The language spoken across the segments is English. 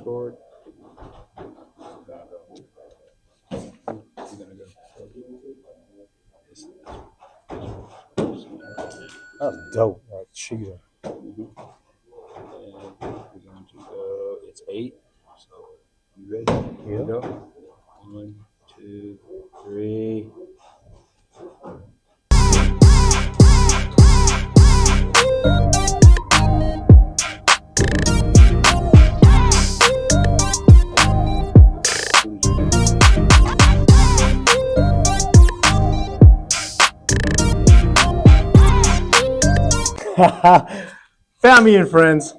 sword. That's dope. Like cheating. And we're going to go. It's 8. So you ready? Here we go. 1, 2, 3. Family and friends,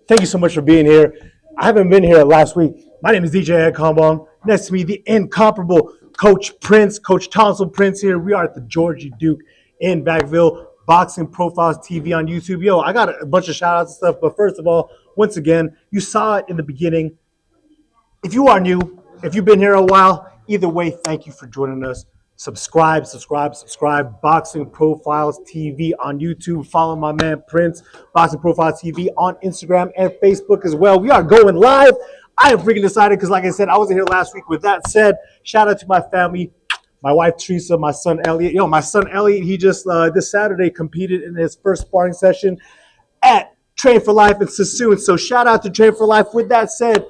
thank you so much for being here. I haven't been here last week. My name is DJ Ed Combong. Next to me, the incomparable Coach Prince, Coach Tonsil Prince here. We are at the Georgie Duke in Backville, Boxing Profiles TV on YouTube. Yo, I got a bunch of shout outs and stuff, but first of all, once again, you saw it in the beginning. If you are new, if you've been here a while, either way, thank you for joining us. Subscribe. Boxing Profiles TV on YouTube. Follow my man Prince, Boxing Profiles TV on Instagram and Facebook as well. We are going live. I am freaking excited because, like I said, I wasn't here last week. With that said, shout out to my family, my wife Teresa, my son Elliot. My son Elliot, he just this Saturday competed in his first sparring session at Train for Life in Sassoon. So shout out to Train for Life. With that said,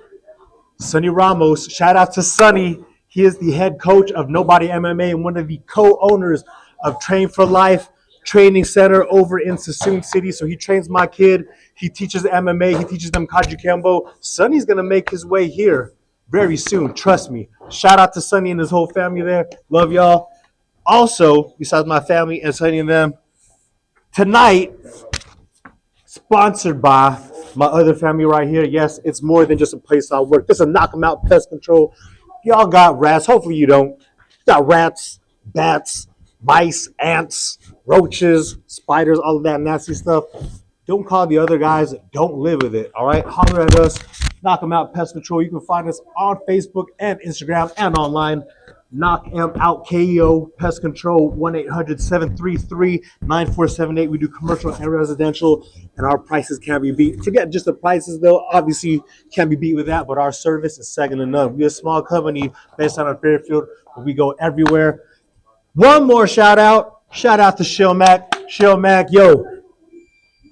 Sonny Ramos, shout out to Sonny. He is the head coach of Nobody MMA and one of the co-owners of Train for Life Training Center over in Sassoon City. So he trains my kid. He teaches MMA. He teaches them Kaji Kembo. Sonny's going to make his way here very soon. Trust me. Shout out to Sonny and his whole family there. Love y'all. Also, besides my family and Sonny and them, tonight, sponsored by my other family right here. Yes, it's more than just a place I work. This is Knock 'em Out Pest Control. Y'all got rats. Hopefully you don't. You got rats, bats, mice, ants, roaches, spiders, all of that nasty stuff. Don't call the other guys. Don't live with it. All right? Holler at us. Knock 'em Out Pest Control. You can find us on Facebook and Instagram and online. Knock 'em Out KO Pest Control 1-800-733-9478. We do commercial and residential, and our prices can't be beat. Forget just the prices, though. Obviously, can't be beat with that, but our service is second to none. We're a small company based out of Fairfield, but we go everywhere. One more shout out. Shout out to Shell Mac. Shell Mac, yo,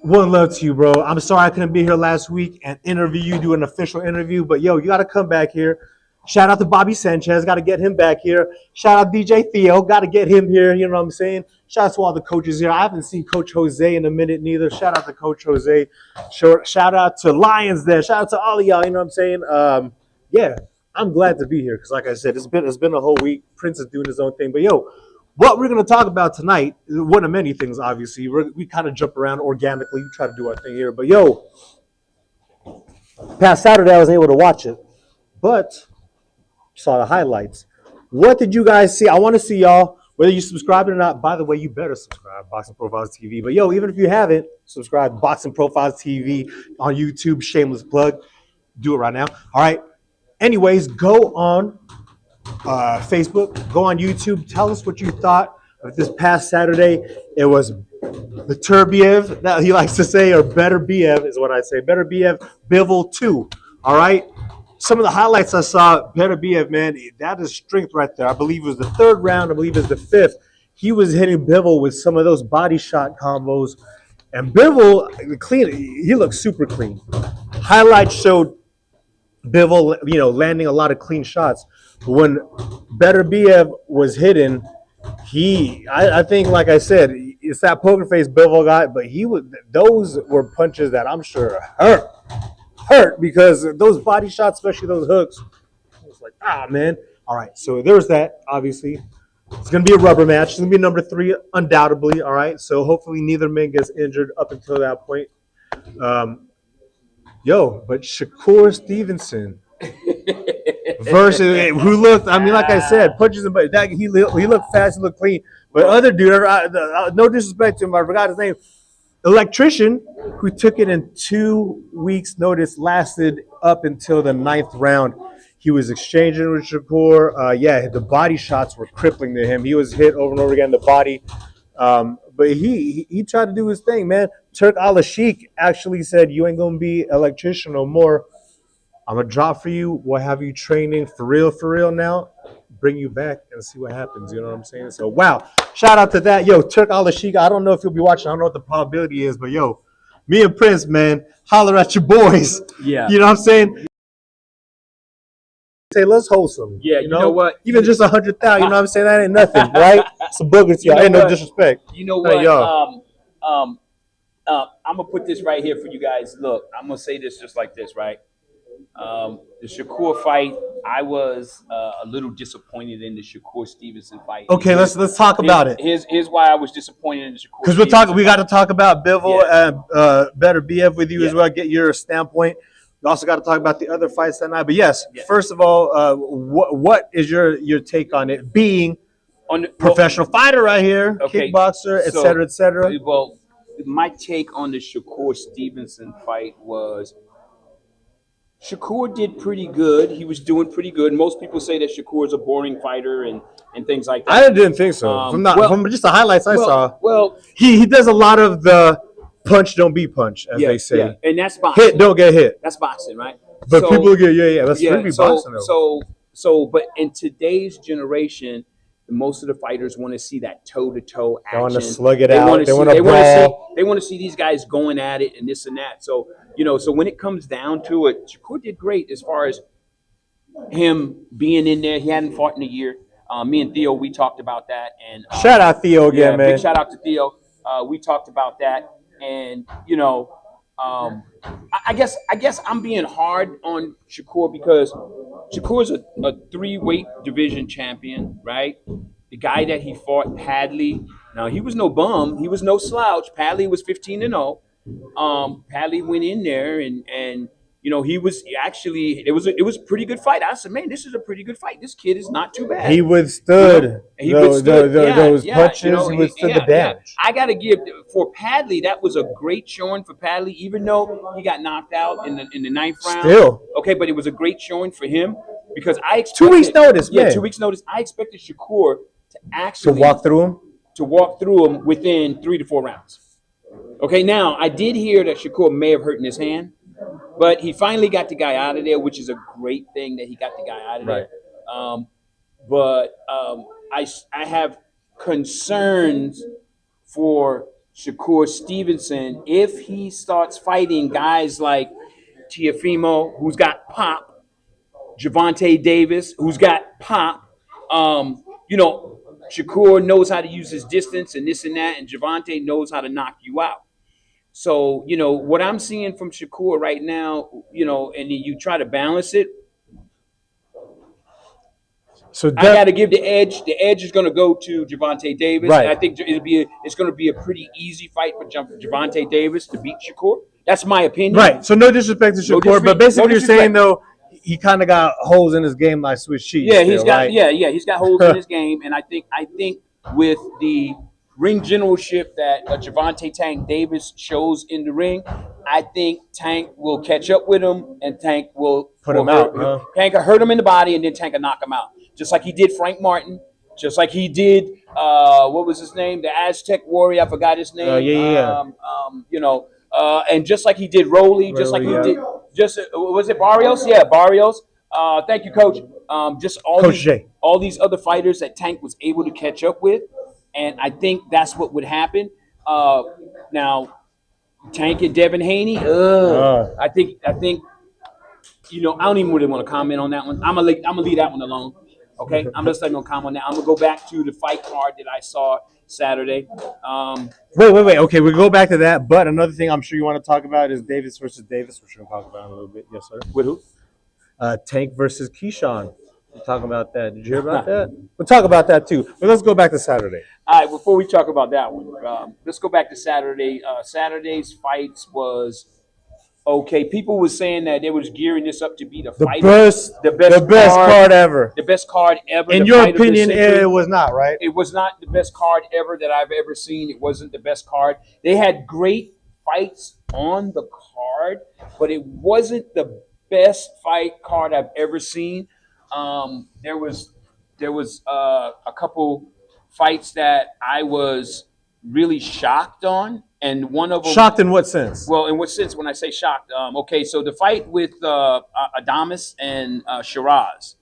one love to you, bro. I'm sorry I couldn't be here last week and interview you, do an official interview, but yo, you got to come back here. Shout out to Bobby Sanchez. Got to get him back here. Shout out DJ Theo. Got to get him here. You know what I'm saying? Shout out to all the coaches here. I haven't seen Coach Jose in a minute neither. Shout out to Coach Jose. Shout out to Lions there. Shout out to all of y'all. You know what I'm saying? Yeah, I'm glad to be here because, like I said, it's been a whole week. Prince is doing his own thing. But, yo, what we're going to talk about tonight, one of many things, obviously. We kind of jump around organically. We try to do our thing here. But, yo, past Saturday I was able to watch it. But saw the highlights. What did you guys see? I want to see y'all, whether you subscribe or not. By the way, you better subscribe, Boxing Profiles TV. But yo, even if you haven't, subscribe, Boxing Profiles TV on YouTube. Shameless plug. Do it right now. All right. Anyways, go on Facebook, go on YouTube. Tell us what you thought of this past Saturday. It was the Turbiev, that he likes to say, or Better Biev is what I say. Better Biev, Bivol 2. All right. Some of the highlights I saw, Better Biev, man, that is strength right there. I believe it was the third round. I believe it was the fifth. He was hitting Bivol with some of those body shot combos. And Bivol, clean, he looked super clean. Highlights showed Bivol, landing a lot of clean shots. When Better Biev was hitting, I think, like I said, it's that poker face Bivol got, but those were punches that I'm sure hurt because those body shots, especially those hooks, I was like, man. All right, so there's that, obviously. It's going to be a rubber match. It's going to be number 3, undoubtedly, all right? So hopefully neither man gets injured up until that point. But Shakur Stevenson versus who looked, like I said, punches him, but he looked fast, he looked clean. But other dude, no disrespect to him, I forgot his name. Electrician, who took it in 2 weeks' notice, lasted up until the 9th round. He was exchanging with Shakur. The body shots were crippling to him. He was hit over and over again in the body. But he tried to do his thing, man. Turk Al-Sheikh actually said, "You ain't going to be electrician no more. I'm gonna drop for you. We'll have you training for real now. Bring you back and see what happens. You know what I'm saying? So wow, shout out to that. Yo, Turk Al Sheikh. I don't know if you'll be watching. I don't know what the probability is, but yo, me and Prince, man, holler at your boys. Yeah. You know what I'm saying? Say let's hold some. Yeah, you know what? Even just 100,000. You know what I'm saying? That ain't nothing, right? Some boogers, y'all. Ain't no disrespect. You know what? Hey, y'all. I'm gonna put this right here for you guys. Look, I'm gonna say this just like this, right? The Shakur fight, I was a little disappointed in the Shakur Stevenson fight. Okay, let's talk about it. Here's why I was disappointed in the Shakur. Because we got to talk about Bivol and Better BF with you as well. Get your standpoint. We also got to talk about the other fights that night. But yes, first of all, what is your take on it? Being on professional fighter right here, kickboxer, et cetera, et cetera. Well, my take on the Shakur Stevenson fight was Shakur did pretty good. He was doing pretty good. Most people say that Shakur is a boring fighter and things like that. I didn't think so. From just the highlights I saw. Well, he does a lot of the punch don't be punch, as they say. Yeah. And that's boxing. Hit don't get hit. That's boxing, right? But people get that's pretty boxing though. But in today's generation, most of the fighters want to see that toe-to-toe action. They want to slug it out. They want to see these guys going at it and this and that. So, so when it comes down to it, Shakur did great as far as him being in there. He hadn't fought in a year. Me and Theo, we talked about that. And shout out Theo again, man. Big shout out to Theo. We talked about that. And, I guess I'm being hard on Shakur because Shakur's a 3-weight division champion, right? The guy that he fought, Padley. Now he was no bum, he was no slouch. Padley was 15-0. Padley went in there and he was actually it was a pretty good fight. I said, man, this is a pretty good fight. This kid is not too bad. He withstood those punches. He withstood the damage. I gotta give for Padley, that was a great showing for Padley, even though he got knocked out in the ninth round. Still. Okay, but it was a great showing for him because I expected 2 weeks notice, man. 2 weeks notice. I expected Shakur to actually walk through him within 3 to 4 rounds. Okay, now I did hear that Shakur may have hurt in his hand. But he finally got the guy out of there, which is a great thing that he got the guy out of there. But I have concerns for Shakur Stevenson if he starts fighting guys like Teofimo, who's got pop, Gervonta Davis, who's got pop. Shakur knows how to use his distance and this and that, and Gervonta knows how to knock you out. So, what I'm seeing from Shakur right now, and then you try to balance it. So I got to give the edge. The edge is going to go to Gervonta Davis. Right. And I think it's going to be a pretty easy fight for Gervonta Davis to beat Shakur. That's my opinion. Right. So no disrespect to Shakur, but basically you're saying though he kind of got holes in his game like Swiss cheese. Yeah, he's got holes in his game, and I think with the ring generalship that Gervonta Tank Davis shows in the ring, I think Tank will catch up with him, and Tank will put him out. Tank will hurt him in the body, and then Tank will knock him out, just like he did Frank Martin, just like he did what was his name, the Aztec warrior, I forgot his name. And just like he did Rolly, just like he did, was it Barrios? Yeah, Barrios. Thank you, Coach. Just all these other fighters that Tank was able to catch up with. And I think that's what would happen. Now, Tank and Devin Haney. I think. I don't even really want to comment on that one. I'm gonna leave that one alone. Okay, I'm just not gonna comment on that. I'm gonna go back to the fight card that I saw Saturday. Wait. Okay, we'll go back to that. But another thing I'm sure you want to talk about is Davis versus Davis, which we'll talk about in a little bit. Yes, sir. With who? Tank versus Keyshawn. We'll talk about that. Did you hear about that? We'll talk about that too. But let's go back to Saturday. All right, before we talk about that one, let's go back to Saturday. Saturday's fights was okay. People were saying that they was gearing this up to be the best card ever. The best card ever. In your opinion, it was not, right? It was not the best card ever that I've ever seen. It wasn't the best card. They had great fights on the card, but it wasn't the best fight card I've ever seen. There was a couple fights that I was really shocked on, and one of them Shocked in what sense? Well, in what sense? When I say shocked, okay, so the fight with Adamas and Shiraz.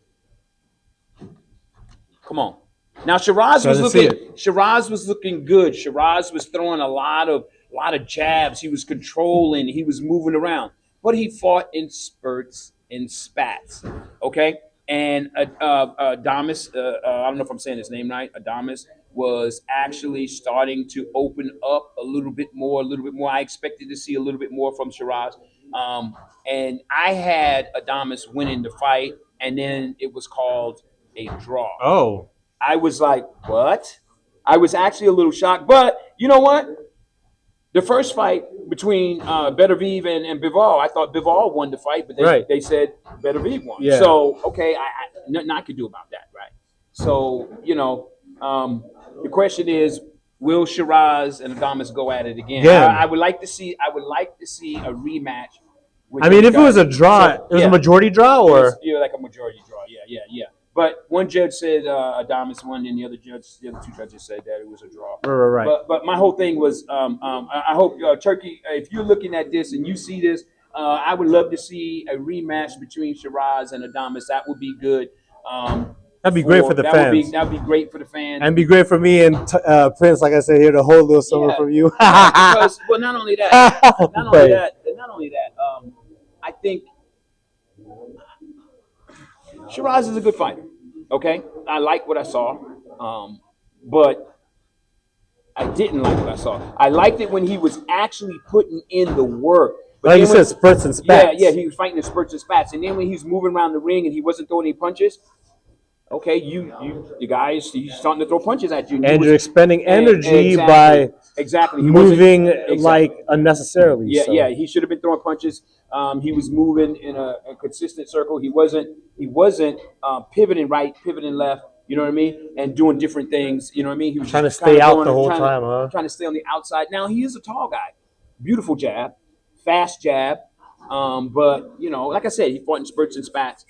Come on, now Shiraz was looking good. Shiraz was throwing a lot of jabs. He was controlling. He was moving around, but he fought in spurts and spats. Okay, and Adamas, I don't know if I'm saying his name right. Adamas was actually starting to open up a little bit more. I expected to see a little bit more from Shiraz. And I had Adamas winning the fight, and then it was called a draw. Oh. I was like, what? I was actually a little shocked. But you know what? The first fight between Beterbiev and Bivol, I thought Bivol won the fight, but they said Beterbiev won. Yeah. So, okay, nothing I could do about that, right? So, the question is, will Shiraz and Adamas go at it again? Yeah. I would like to see a rematch. I mean, if it was a draw, it was a majority draw, or like a majority draw. Yeah. But one judge said Adamas won, and the other two judges said that it was a draw. Right. But my whole thing was, I hope Turkey, if you're looking at this and you see this, I would love to see a rematch between Shiraz and Adamas. That would be good. That'd be great for the fans. That'd be great for the fans. And be great for me and Prince, like I said, here to hold a little something from you. Because, well, not only that, I think Shiraz is a good fighter. Okay, I like what I saw, but I didn't like what I saw. I liked it when he was actually putting in the work. But like you said, spurts and spats. Yeah, he was fighting in spurts and spats. And then when he was moving around the ring and he wasn't throwing any punches, okay, you guys, he's starting to throw punches at you. And you're expending energy by moving like unnecessarily. Yeah, he should have been throwing punches. He was moving in a consistent circle. He wasn't pivoting right, pivoting left. You know what I mean? And doing different things. You know what I mean? He was trying to stay out the whole time, huh? Trying to stay on the outside. Now he is a tall guy, beautiful jab, fast jab. But like I said, he fought in spurts and spats.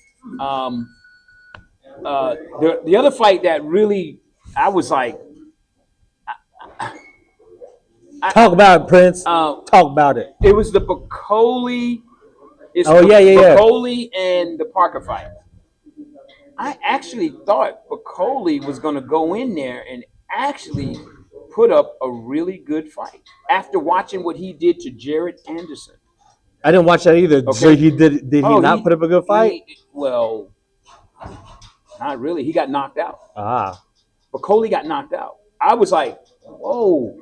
The other fight that really I was like, talk about it, Prince. Talk about it. It was the Bacoli. Bacoli and the Parker fight. I actually thought Bacoli was going to go in there and actually put up a really good fight after watching what he did to Jared Anderson. I didn't watch that either. Okay. So he did he not put up a good fight? Well, not really. He got knocked out. Bacoli got knocked out. I was like, whoa,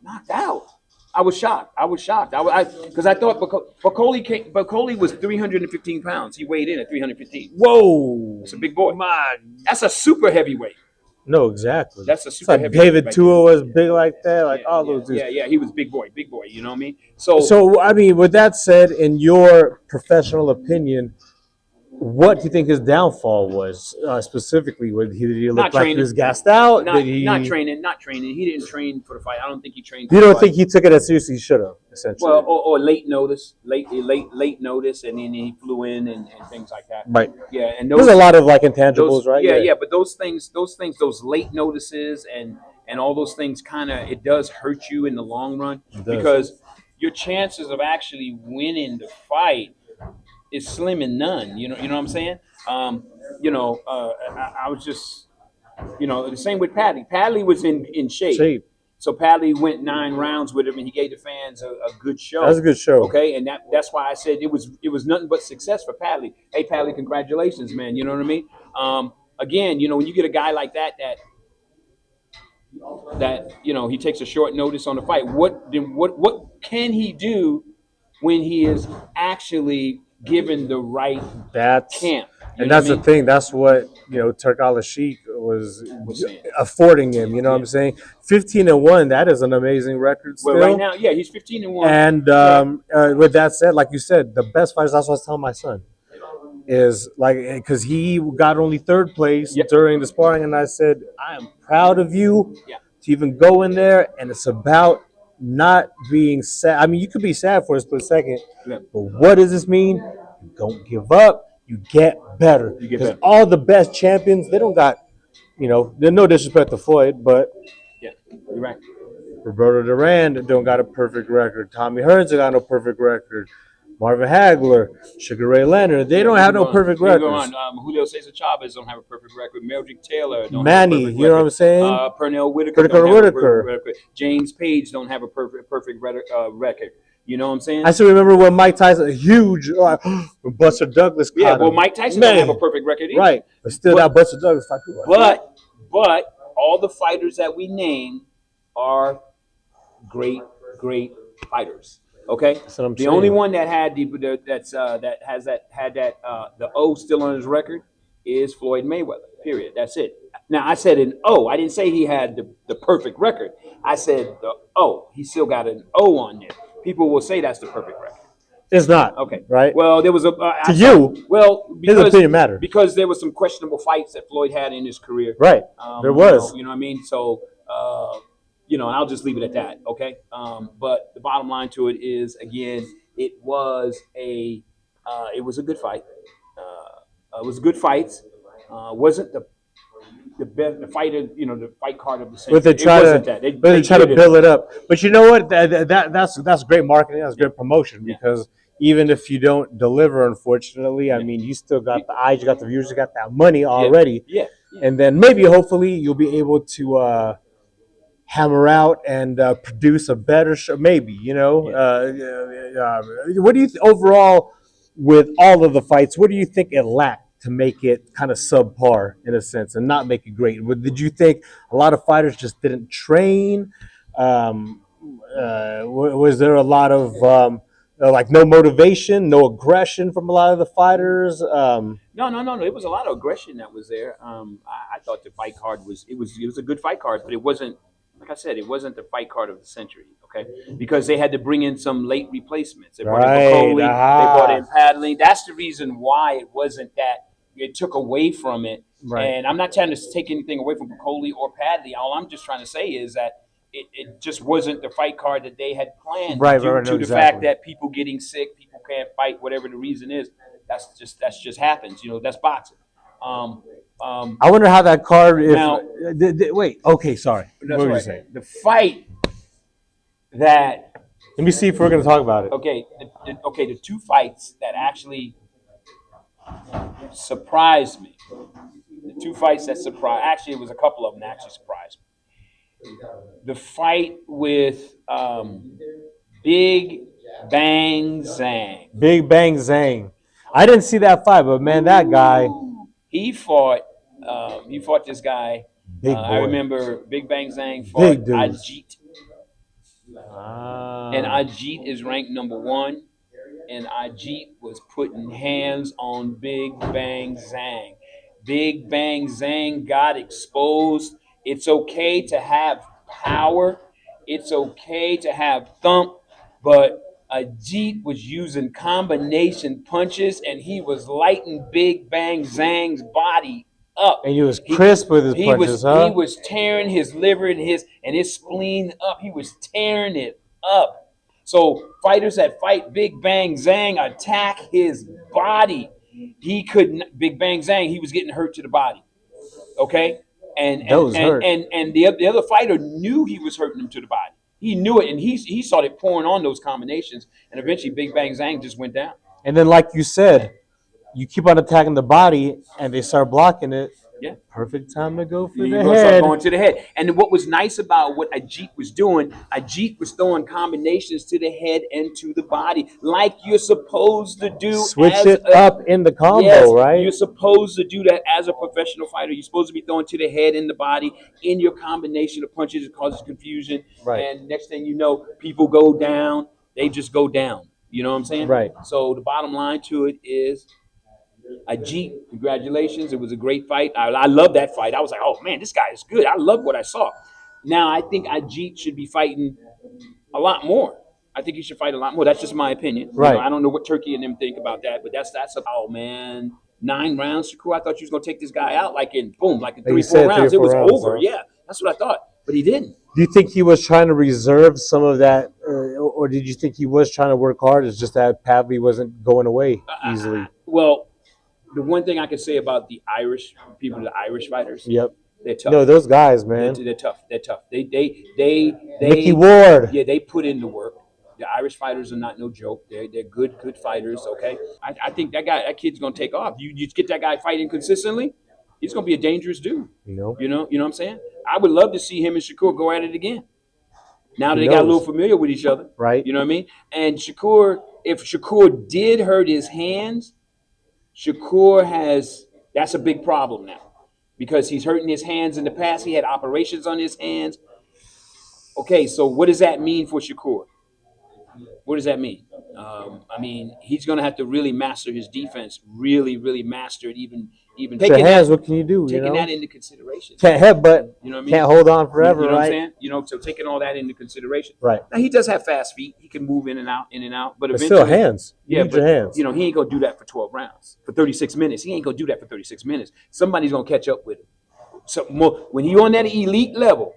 knocked out. I was shocked. Because I thought Bacoli was 315 pounds. He weighed in at 315. Whoa. That's a big boy. Man. That's a super heavyweight. No, exactly. That's a super heavyweight. David Tua was big like that. All those dudes. Yeah, he was big boy. You know what I mean? So, I mean, with that said, in your professional opinion, what do you think his downfall was specifically? Did he look like he was gassed out? Not training. He didn't train for the fight. I don't think he trained. You don't think he took it as seriously as he should have, essentially? Well, or late notice, late notice, and then he flew in and things like that. Right. Yeah, and there's a lot of like intangibles, right? Yeah. But those late notices and all those things it does hurt you in the long run because your chances of actually winning the fight is slim and none. You know what I'm saying? I was just, the same with Padley. Padley was in shape. So Padley went 9 rounds with him, and he gave the fans a good show. That was a good show. Okay, and that's why I said it was nothing but success for Padley. Hey, Padley, congratulations, man. You know what I mean? Again, when you get a guy like that he takes a short notice on the fight. What can he do when he is actually given the right camp? And that's the thing. That's what Turk Al-Sheikh was affording him. You know what I'm saying? 15-1. That is an amazing record. Still. Well, right now, yeah, he's 15-1. And with that said, like you said, the best fighters. That's what I was telling my son. Is like because he got only 3rd place during the sparring, and I said, I am proud of you to even go in there, and it's about not being sad. I mean, you could be sad for a split second, but what does this mean? You don't give up. You get better. Because all the best champions, they don't got, there's no disrespect to Floyd, but yeah, you're right. Roberto Duran don't got a perfect record. Tommy Hearns got no perfect record. Marvin Hagler, Sugar Ray Leonard, they don't have no perfect records. Julio Cesar Chavez don't have a perfect record. Meldrick Taylor don't have a Manny, perfect you know what I'm record. saying? Pernell Whitaker don't have a perfect record. James Page don't have a perfect record. You know what I'm saying? I still remember when Mike Tyson, huge, Buster Douglas. Yeah, well, Mike Tyson don't have a perfect record either. Right, but still that Buster Douglas. But all the fighters that we name are great fighters. Okay, the only one that had the O still on his record is Floyd Mayweather. Period. That's it. Now I said an O. I didn't say he had the perfect record. I said the O. He still got an O on there. People will say that's the perfect record. It's not. Okay. Right. Well, there was a his opinion mattered because there was some questionable fights that Floyd had in his career. Right. There was. You know what I mean? So. I'll just leave it at that, okay? But the bottom line to it is, again, it was a good fight. It was good fights. Wasn't the best, the fighter, the fight card of the century. But they try to build it up. But you know what? That's great marketing. That's great promotion because even if you don't deliver, unfortunately, I mean, you still got the eyes, you got the viewers, you got that money already. Yeah. And then maybe, hopefully, you'll be able to hammer out and produce a better show. Maybe, what do you overall with all of the fights? What do you think it lacked to make it kind of subpar in a sense and not make it great? Did you think a lot of fighters just didn't train? Was there a lot of no motivation, no aggression from a lot of the fighters? No. It was a lot of aggression that was there. I thought the fight card was a good fight card, but it wasn't. Like I said, it wasn't the fight card of the century, okay? Because they had to bring in some late replacements. They brought in Bacoli, they brought in Paddling. That's the reason why it wasn't that it took away from it. Right. And I'm not trying to take anything away from Bacoli or Padley. All I'm just trying to say is that it just wasn't the fight card that they had planned due to the fact that people getting sick, people can't fight, whatever the reason is. That's just happens. That's boxing. I wonder how that card. Wait. Okay. Sorry. What were you saying? The fight that. Let me see if we're going to talk about it. Okay. The two fights that actually surprised me. The two fights that surprised. Actually, it was a couple of them that actually surprised me. The fight with Big Bang Zhang. Big Bang Zhang. I didn't see that fight, but man, that guy. He fought this guy. Big boy. I remember Big Bang Zhang fought Ajit. And Ajit is ranked number 1. And Ajit was putting hands on Big Bang Zhang. Big Bang Zhang got exposed. It's okay to have power. It's okay to have thump. But Ajit was using combination punches, and he was lighting Big Bang Zhang's body up. And he was crisp with his punches, He was tearing his liver and his spleen up. He was tearing it up. So fighters that fight Big Bang Zhang attack his body. He couldn't. Big Bang Zhang, he was getting hurt to the body. Okay, and the other fighter knew he was hurting him to the body. He knew it, and he started pouring on those combinations, and eventually Big Bang Zhang just went down. And then, like you said, you keep on attacking the body, and they start blocking it. Yeah. Perfect time to go for the head. Start going to the head. And what was nice about what Ajit was doing, Ajit was throwing combinations to the head and to the body, like you're supposed to do. Switch it up in the combo, right? You're supposed to do that as a professional fighter. You're supposed to be throwing to the head and the body in your combination of punches. It causes confusion. Right. And next thing you know, people go down. They just go down. You know what I'm saying? Right. So the bottom line to it is, Ajit, congratulations. It was a great fight. I love that fight. I was like, oh, man, this guy is good. I love what I saw. Now, I think Ajit should be fighting a lot more. I think he should fight a lot more. That's just my opinion. Right. I don't know what Turkey and them think about that, but that's oh, man. 9 rounds, Shakur. I thought you was going to take this guy out like in 3-4 rounds. It was over. Yeah, that's what I thought. But he didn't. Do you think he was trying to reserve some of that, or did you think he was trying to work hard? It's just that Padley wasn't going away easily. Well, the one thing I can say about the Irish people, the Irish fighters, yep, They're tough. No, those guys, man. They're tough. They're tough. Mickey Ward. Yeah, they put in the work. The Irish fighters are not no joke. They're good fighters. Okay, I think that kid's gonna take off. You just get that guy fighting consistently, he's gonna be a dangerous dude. You know what I'm saying? I would love to see him and Shakur go at it again. Now that they got a little familiar with each other, right? You know what I mean? And Shakur, if Shakur did hurt his hands, that's a big problem now because he's hurting his hands in the past. He had operations on his hands. Okay, so what does that mean for Shakur? What does that mean? I mean, he's going to have to really master his defense, really, really master it. Even taking hands, what can you do? Taking that into consideration. Can't headbutt. You know what I mean? Can't hold on forever, you know right? What I'm saying? So taking all that into consideration. Right. Now, he does have fast feet. He can move in and out. But eventually, still hands. Yeah, your hands. He ain't going to do that for 12 rounds. For 36 minutes. He ain't going to do that for 36 minutes. Somebody's going to catch up with him. So when you're on that elite level,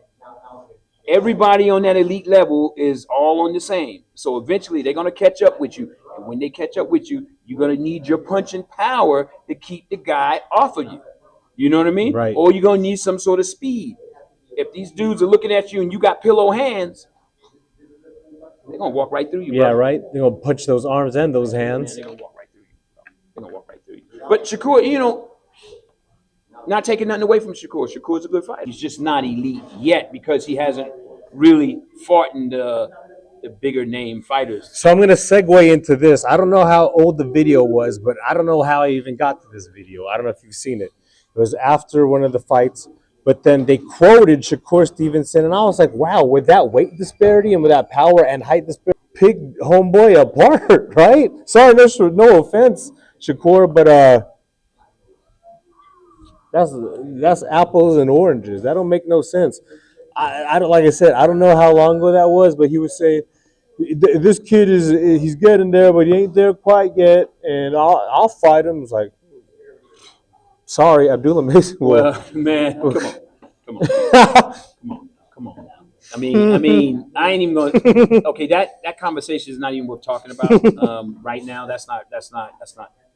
everybody on that elite level is all on the same. So eventually they're going to catch up with you. And when they catch up with you, you're going to need your punching power to keep the guy off of you. You know what I mean? Right. Or you're going to need some sort of speed. If these dudes are looking at you and you got pillow hands, they're going to walk right through you, Yeah, brother. right? They're going to punch those arms and those hands. They're going to walk right through you. They're going to walk right through you. But Shakur, not taking nothing away from Shakur. Shakur's a good fighter. He's just not elite yet because he hasn't really fought in the bigger name fighters. So I'm going to segue into this. I don't know how old the video was, but I don't know how I even got to this video. I don't know if you've seen it. It was after one of the fights, but then they quoted Shakur Stevenson, and I was like, wow, with that weight disparity and with that power and height disparity, pick homeboy apart, right? Sorry, no offense, Shakur, but that's apples and oranges. That don't make no sense. I don't, like I said, I don't know how long ago that was, but he was saying this kid he's getting there, but he ain't there quite yet, and I'll fight him. It's like, sorry, Abdullah Mason. Well, man, come on. I mean, I ain't even going. Okay, that conversation is not even worth talking about right now. That's not.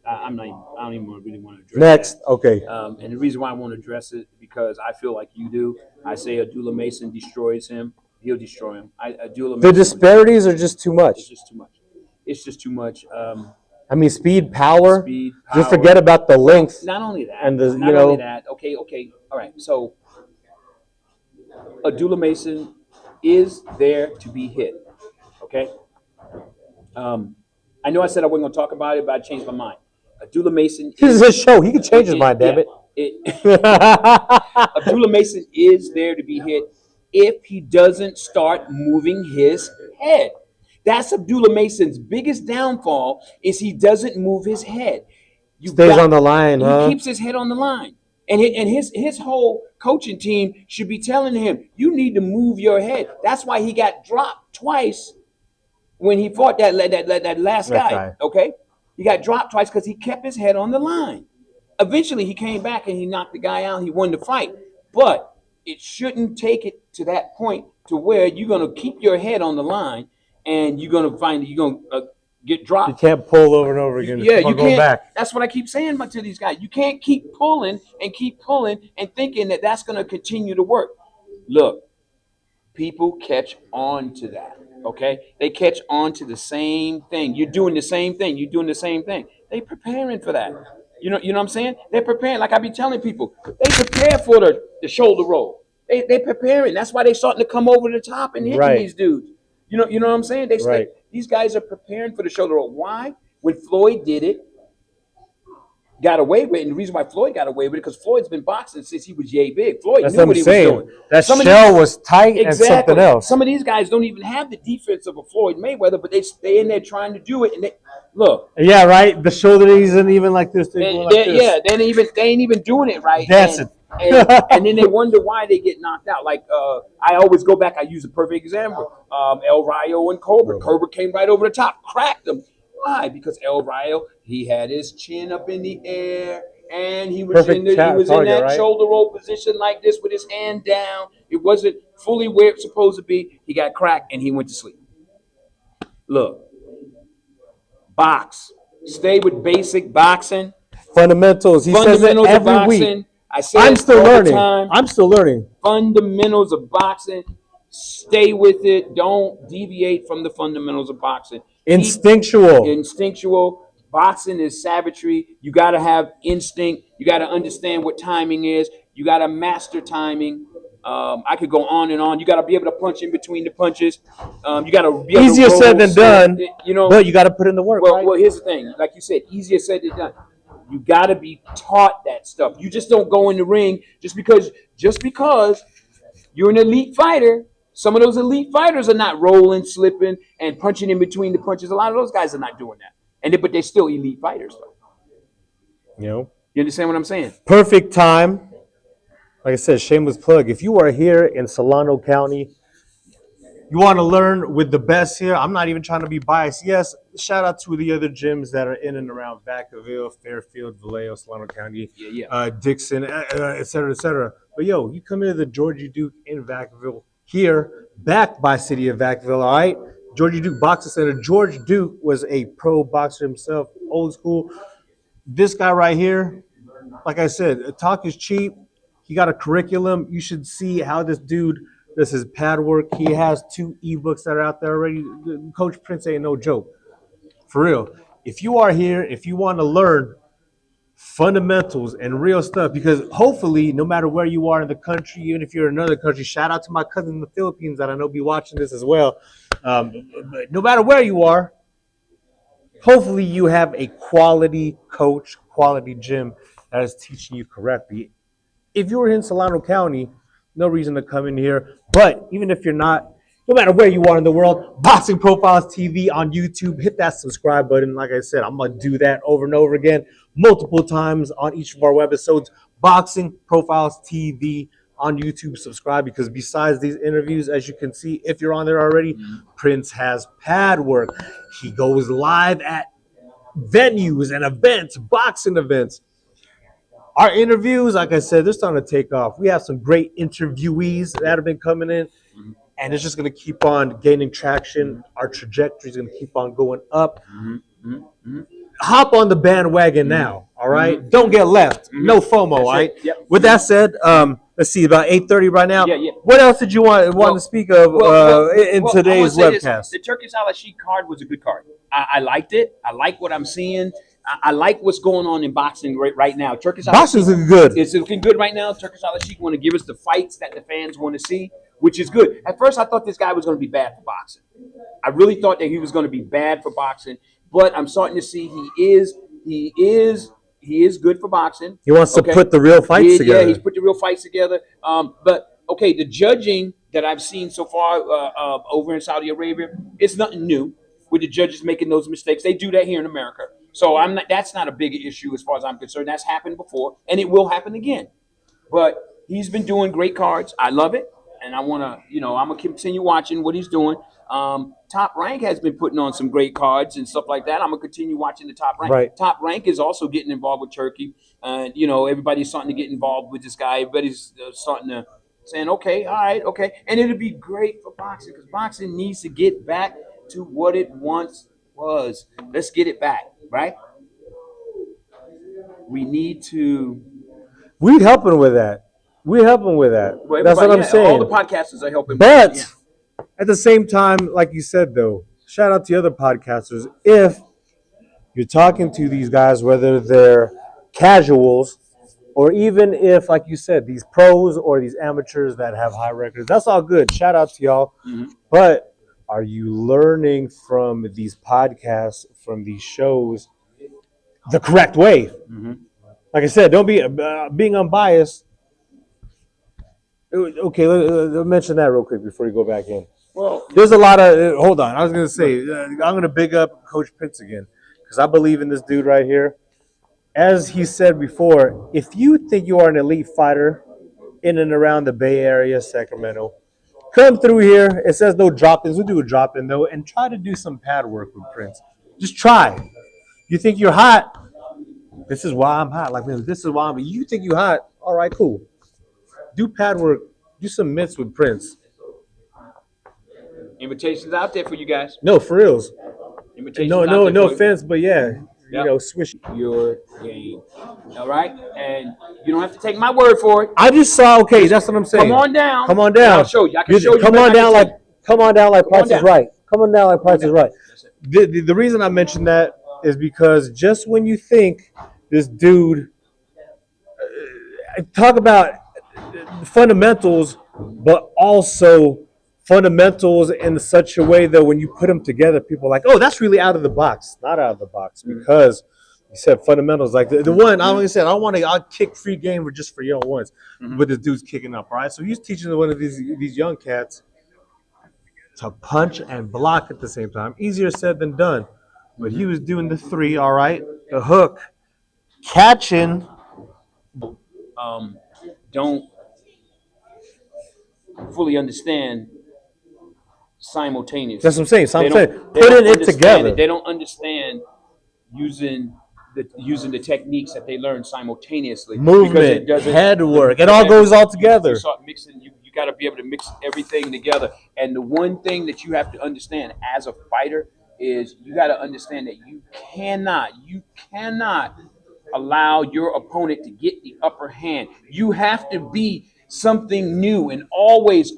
I don't even really want to address Next, that. Okay. And the reason why I want to address it because I feel like you do. I say Abdullah Mason destroys him. He'll destroy him. The disparities are just too much. It's just too much. I mean, speed, power. Just forget about the length. Not only that. And only that. Okay. All right. So Abdullah Mason is there to be hit. Okay. I know I said I wasn't going to talk about it, but I changed my mind. Abdullah Mason. This is his show. He can change his mind, damn it. Abdullah Mason is there to be hit if he doesn't start moving his head. That's Abdullah Mason's biggest downfall is he doesn't move his head. Stays on the line, He keeps his head on the line. And his whole coaching team should be telling him, you need to move your head. That's why he got dropped twice when he fought that last guy. Okay? He got dropped twice because he kept his head on the line. Eventually, he came back and he knocked the guy out. He won the fight. But it shouldn't take it to that point to where you're going to keep your head on the line and you're going to find that you're going to get dropped. You can't pull over and over again. Yeah, you can't. Back. That's what I keep saying to these guys. You can't keep pulling and thinking that that's going to continue to work. Look, people catch on to that, okay? They catch on to the same thing. You're doing the same thing. You're doing the same thing. They preparing for that. You know what I'm saying? They're preparing. Like I be telling people, they prepare for the shoulder roll. They preparing. That's why they starting to come over the top and hitting these dudes. You know what I'm saying? These guys are preparing for the shoulder roll. Why? When Floyd did it, got away with it. And the reason why Floyd got away with it, because Floyd's been boxing since he was yay big. Floyd knew what he was doing. That shell was tight and something else. Some of these guys don't even have the defense of a Floyd Mayweather, but they stay in there trying to do it. And look. Yeah, right. The shoulder isn't even like this. Yeah, they ain't even doing it right. Dancing. And then they wonder why they get knocked out. Like I always go back. I use a perfect example. El Rayo and Cobra. Cobra came right over the top, cracked him. Why? Because El Rayo, he had his chin up in the air, and he was in that shoulder roll position like this with his hand down. It wasn't fully where it's supposed to be. He got cracked, and he went to sleep. Look, box. Stay with basic boxing. Fundamentals. He says it every week. I say I'm it still all the learning. time. I'm still learning. Fundamentals of boxing. Stay with it. Don't deviate from the fundamentals of boxing. Instinctual. Boxing is savagery. You got to have instinct. You got to understand what timing is. You got to master timing. I could go on and on. You got to be able to punch in between the punches. You got to be able Easier to roll, said than done. You know, but you got to put in the work. well, right? well, here's the thing. Like you said, easier said than done. You got to be taught that stuff. You just don't go in the ring just because you're an elite fighter. Some of those elite fighters are not rolling, slipping, and punching in between the punches. A lot of those guys are not doing that, but they're still elite fighters, though. You understand what I'm saying? Perfect time. Like I said, shameless plug. If you are here in Solano County, you want to learn with the best here. I'm not even trying to be biased. Yes, shout out to the other gyms that are in and around Vacaville, Fairfield, Vallejo, Solano County, Dixon, et cetera, et cetera. But yo, you come into the Georgie Duke in Vacaville here, backed by City of Vacaville, all right? Georgie Duke Boxing Center. George Duke was a pro boxer himself, old school. This guy right here, like I said, talk is cheap. He got a curriculum. You should see how this dude does his pad work. He has 2 ebooks that are out there already. Coach Prince ain't no joke. For real. If you are here, if you want to learn fundamentals and real stuff, because hopefully, no matter where you are in the country, even if you're in another country, shout out to my cousin in the Philippines that I know be watching this as well. But no matter where you are, hopefully you have a quality coach, quality gym that is teaching you correctly. If you're in Solano County, no reason to come in here. But even if you're not, no matter where you are in the world, Boxing Profiles TV on YouTube, hit that subscribe button. Like I said, I'm going to do that over and over again, multiple times on each of our webisodes. Boxing Profiles TV on YouTube, subscribe, because besides these interviews, as you can see, if you're on there already, Prince has pad work. He goes live at venues and events, boxing events. Our interviews, like I said, they're starting to take off. We have some great interviewees that have been coming in, and it's just going to keep on gaining traction. Our trajectory is going to keep on going up. Hop on the bandwagon now, all right? Don't get left. No FOMO, all right? Yep. With that said, let's see, about 8:30 right now. Yeah. What else did you want to speak of in today's webcast? The Turkish Al Sheikh card was a good card. I liked it. I like what I'm seeing. I like what's going on in boxing right now. Boxing's looking good. It's looking good right now. Turkish Al Sheikh want to give us the fights that the fans want to see, which is good. At first, I thought this guy was going to be bad for boxing. I really thought that he was going to be bad for boxing, but I'm starting to see he is good for boxing. He wants to put the real fights together. Yeah, he's put the real fights together. But okay, the judging that I've seen so far over in Saudi Arabia, it's nothing new with the judges making those mistakes. They do that here in America. So that's not a big issue as far as I'm concerned. That's happened before, and it will happen again. But he's been doing great cards. I love it, and I'm gonna continue watching what he's doing. Top Rank has been putting on some great cards and stuff like that. I'm gonna continue watching the Top Rank. Right. Top Rank is also getting involved with Turkey, and everybody's starting to get involved with this guy. Everybody's starting to saying, okay, all right, okay, and it'll be great for boxing because boxing needs to get back to what it once was. Let's get it back. Right? We need to. We're helping with that. Well, that's what I'm saying. All the podcasters are helping. But at the same time, like you said, though, shout out to other podcasters. If you're talking to these guys, whether they're casuals or even if, like you said, these pros or these amateurs that have high records, that's all good. Shout out to y'all. But are you learning from these podcasts, from these shows, the correct way? Like I said, don't be being unbiased. Okay, let's mention that real quick before you go back in. Well, there's a lot of. Hold on, I was gonna say I'm gonna big up Coach Prince again because I believe in this dude right here. As he said before, if you think you are an elite fighter in and around the Bay Area, Sacramento, come through here. It says no drop-ins. We'll do a drop-in, though, and try to do some pad work with Prince. Just try. You think you're hot? This is why I'm hot. Like, man, this is why I'm. You think you're hot? All right, cool. Do pad work. Do some mitts with Prince. Invitations out there for you guys. No, for reals. Invitations no offense, but yeah. You know, swish your game. All right, and you don't have to take my word for it. I just saw. Okay, that's what I'm saying. Come on down. Come on down. I'll show you. I can show you. Come on down like. Come on down like Price is Right. Come on down like Price is Right. The reason I mentioned that is because just when you think this dude talk about fundamentals, but also fundamentals in such a way that when you put them together, people are like, oh, that's really out of the box. Not out of the box because you said fundamentals. Like the one I only said, I'll kick free game for just for young ones, but this dude's kicking up, right? So he's teaching one of these young cats to punch and block at the same time. Easier said than done. But he was doing the three, all right, the hook, catching. Don't fully understand simultaneously. That's what I'm saying. Putting it together. They don't understand using the techniques that they learn simultaneously. Movement, head work, it all goes all together. You start mixing. You got to be able to mix everything together. And the one thing that you have to understand as a fighter is you got to understand that you cannot allow your opponent to get the upper hand. You have to be something new and always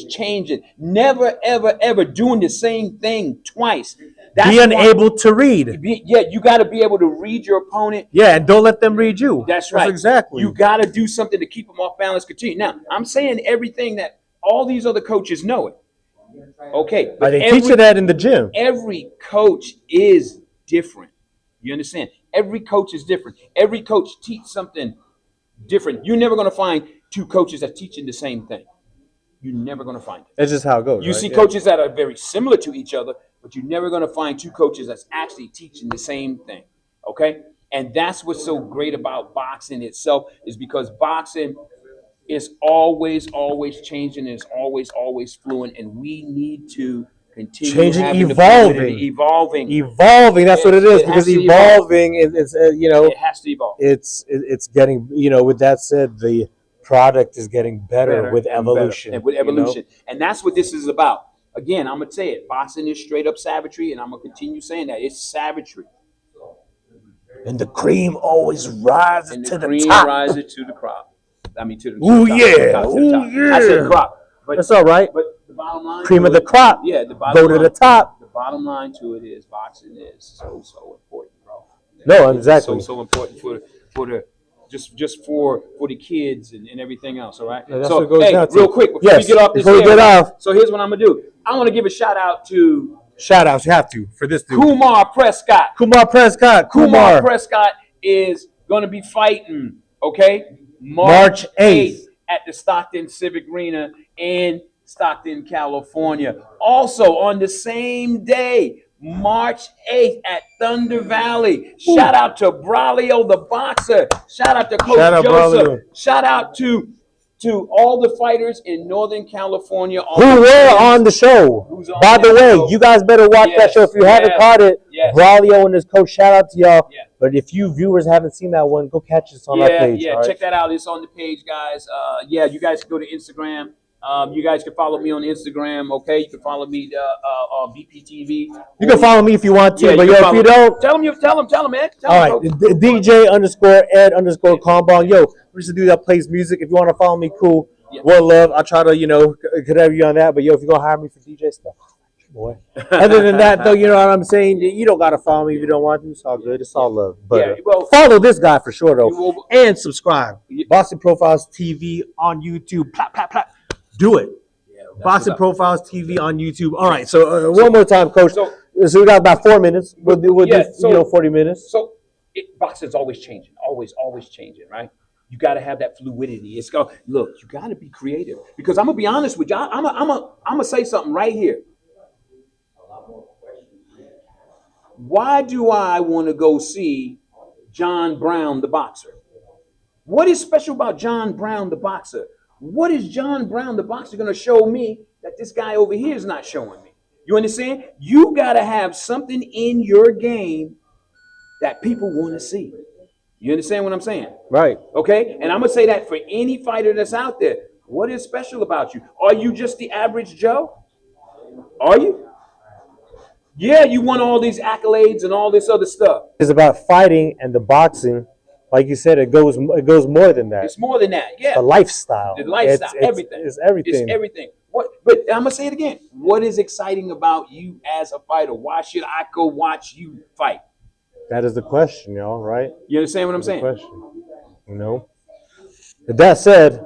changing. Never, ever doing the same thing twice. Be unable to read. You got to be able to read your opponent. Yeah, and don't let them read you. That's right. Exactly. You got to do something to keep them off balance. Continue. Now, I'm saying everything that all these other coaches know it. Okay. But they teach you that in the gym. Every coach is different. You understand? Every coach is different. Every coach teaches something different. You're never going to find two coaches that teaching the same thing. You're never going to find it. That's just how it goes. You see coaches that are very similar to each other, but you're never going to find two coaches that's actually teaching the same thing. Okay? And that's what's so great about boxing itself is because boxing is always changing and it's always fluent, and we need to continue changing, evolving. That's what it is, because evolving is it has to evolve. It's getting, with that said, the product is getting better with evolution. And with evolution. And that's what this is about. Again, I'm going to say it. Boxing is straight up savagery, and I'm going to continue saying that. It's savagery. And the cream always rises to the top. And the cream rises to the crop. I mean, to the Ooh, top. yeah. I said crop. But, that's all right. But the bottom line, cream of the crop. Yeah, the bottom go to the top. The bottom line to it is boxing is so important, bro. No, exactly. So important for the just for the kids and everything else. All right. Yeah, so real quick before we get off this. So here's what I'm gonna do. I want to give a shout out to. Shout outs, you have to for this dude. Kumar Prescott. Kumar Prescott is gonna be fighting. Okay. March 8th at the Stockton Civic Arena in Stockton, California. Also on the same day, March 8th at Thunder Valley. Shout out to Braulio the boxer. Shout out to Coach Joseph. Shout out to all the fighters in Northern California. Who were on the show. By the way, you guys better watch that show. If you haven't caught it, Braulio and his coach, shout out to y'all. Yeah. But if you viewers haven't seen that one, go catch us on our page. Yeah, check that out. It's on the page, guys. You guys can go to Instagram. You guys can follow me on Instagram, okay? You can follow me on BPTV. You can follow me if you want to, but if you don't, tell them, man. All right, DJ_Ed_Combong. Yo, we're just a dude that plays music. If you want to follow me, cool. Yeah. One love. I'll try to, connect you on that. But yo, if you're gonna hire me for DJ stuff, boy. Other than that, though, you know what I'm saying? You don't gotta follow me if you don't want to. It's all good. It's all love. But follow this guy for sure, though, and subscribe. Boston Profiles TV on YouTube. Do it. Yeah, Boxing Profiles TV on YouTube. All right. So one more time, Coach. So we got about 4 minutes. We'll do 40 minutes. So boxing's always changing, always changing, right? You got to have that fluidity. Look, you got to be creative, because I'm gonna be honest with you. I'm gonna say something right here. Why do I want to go see John Brown, the boxer? What is special about John Brown, the boxer? What is John Brown, the boxer, going to show me that this guy over here is not showing me? You understand? You got to have something in your game that people want to see. You understand what I'm saying? Right. Okay? And I'm going to say that for any fighter that's out there. What is special about you? Are you just the average Joe? Are you? Yeah, you won all these accolades and all this other stuff. It's about fighting, and the boxing like you said, it goes more than that. It's more than that. Yeah. The lifestyle. The lifestyle. Everything. It's everything. It's everything. But I'm gonna say it again. What is exciting about you as a fighter? Why should I go watch you fight? That is the question, y'all. Right? You understand what I'm saying? Question. You know. With that said,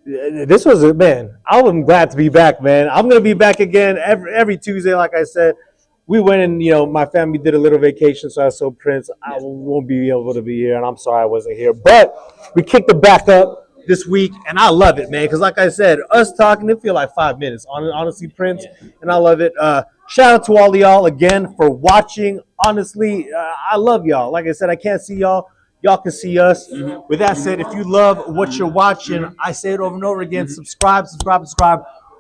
this was man. I'm glad to be back, man. I'm gonna be back again every Tuesday, like I said. We went and my family did a little vacation, so I saw Prince. I won't be able to be here, and I'm sorry I wasn't here. But we kicked it back up this week, and I love it, man. Because like I said, us talking, it feel like 5 minutes. Honestly, Prince, and I love it. Shout out to all of y'all again for watching. Honestly, I love y'all. Like I said, I can't see y'all. Y'all can see us. Mm-hmm. With that said, if you love what you're watching, I say it over and over again. Subscribe.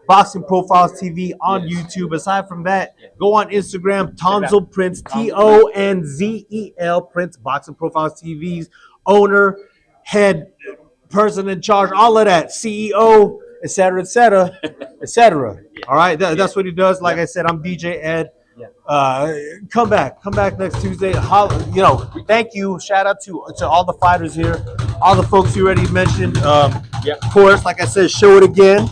Boxing Profiles TV on YouTube. Aside from that, go on Instagram, Tonzel Prince, TONZEL Prince, Boxing Profiles TV's owner, head, person in charge, all of that, CEO, etc., etc., etc. All right, that's what he does. Like I said, I'm DJ Ed. Come back next Tuesday. Thank you. Shout out to all the fighters here, all the folks you already mentioned. Of course, like I said, show it again.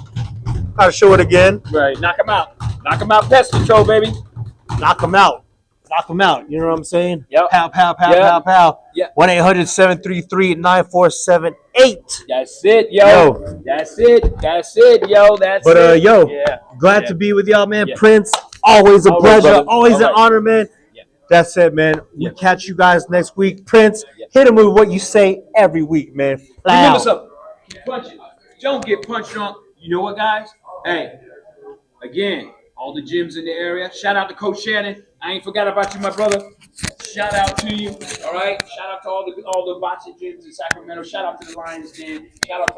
Gotta show it again. Right, knock him out. Knock him out. Pest control, baby. Knock him out. You know what I'm saying? Yep. Pow. Yep. 1-800-733-9478. That's it, yo. That's it, yo. Glad to be with y'all, man. Yeah. Prince, always a pleasure. Brother. Always an honor, man. Yeah. That's it, man. We catch you guys next week. Prince, hit him with what you say every week, man. Remember something. Punch it. Don't get punched on. You know what, guys? Hey, again, all the gyms in the area. Shout out to Coach Shannon. I ain't forgot about you, my brother. Shout out to you. All right. Shout out to all the boxing gyms in Sacramento. Shout out to the Lions Den. Shout out to